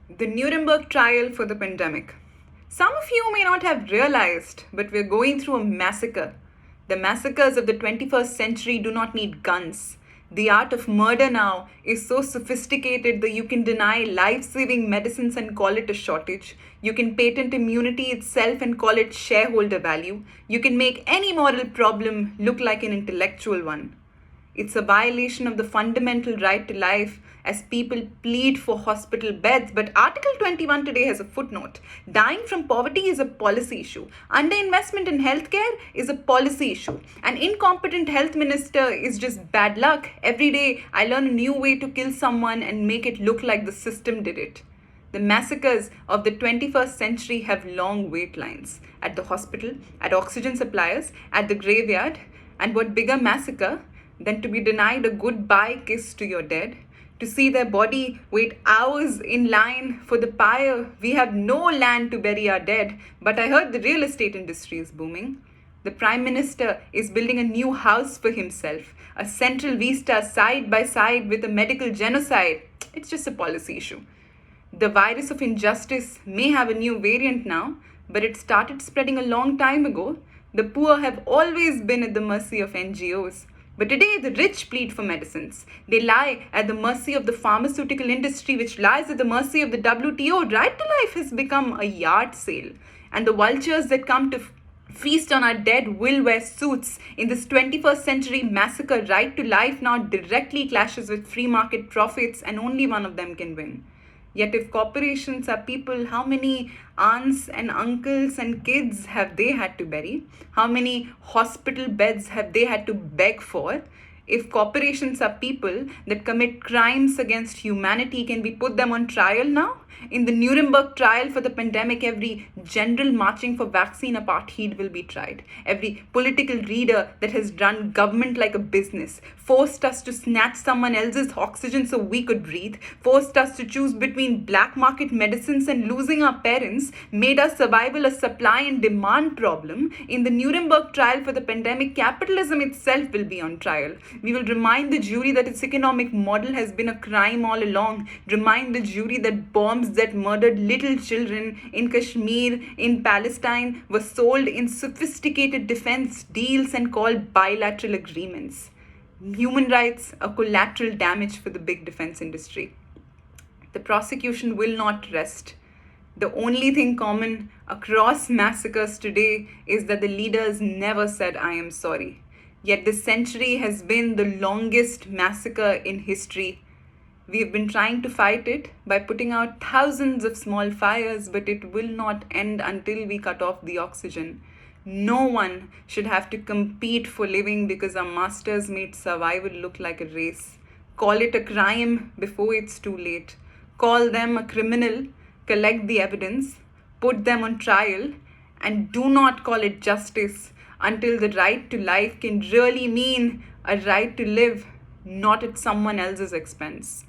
The Nuremberg trial for the pandemic. Some of you may not have realized, but we're going through a massacre. The massacres of the 21st century do not need guns. The art of murder now is so sophisticated that you can deny life-saving medicines and call it a shortage. You can patent immunity itself and call it shareholder value. You can make any moral problem look like an intellectual one. It's a violation of the fundamental right to life as people plead for hospital beds. But Article 21 today has a footnote. Dying from poverty is a policy issue. Underinvestment in healthcare is a policy issue. An incompetent health minister is just bad luck. Every day I learn a new way to kill someone and make it look like the system did it. The massacres of the 21st century have long wait lines at the hospital, at oxygen suppliers, at the graveyard, and what bigger massacre than to be denied a goodbye kiss to your dead, to see their body wait hours in line for the pyre. We have no land to bury our dead, but I heard the real estate industry is booming. The Prime Minister is building a new house for himself, a central vista side by side with a medical genocide. It's just a policy issue. The virus of injustice may have a new variant now, but it started spreading a long time ago. The poor have always been at the mercy of NGOs. But today, the rich plead for medicines. They lie at the mercy of the pharmaceutical industry, which lies at the mercy of the WTO. Right to life has become a yard sale. And the vultures that come to feast on our dead will wear suits. In this 21st century massacre, right to life now directly clashes with free market profits, and only one of them can win. Yet if corporations are people, how many aunts and uncles and kids have they had to bury? How many hospital beds have they had to beg for? If corporations are people that commit crimes against humanity, can we put them on trial now? In the Nuremberg trial for the pandemic, every general marching for vaccine apartheid will be tried. Every political leader that has run government like a business, forced us to snatch someone else's oxygen so we could breathe, forced us to choose between black market medicines and losing our parents, made our survival a supply and demand problem. In the Nuremberg trial for the pandemic, capitalism itself will be on trial. We will remind the jury that its economic model has been a crime all along. Remind the jury that bombs that murdered little children in Kashmir, in Palestine, were sold in sophisticated defense deals and called bilateral agreements. Human rights are collateral damage for the big defense industry. The prosecution will not rest. The only thing common across massacres today is that the leaders never said, "I am sorry." Yet this century has been the longest massacre in history. We have been trying to fight it by putting out thousands of small fires, but it will not end until we cut off the oxygen. No one should have to compete for living because our masters made survival look like a race. Call it a crime before it's too late. Call them a criminal, collect the evidence, put them on trial, and do not call it justice until the right to life can really mean a right to live, not at someone else's expense.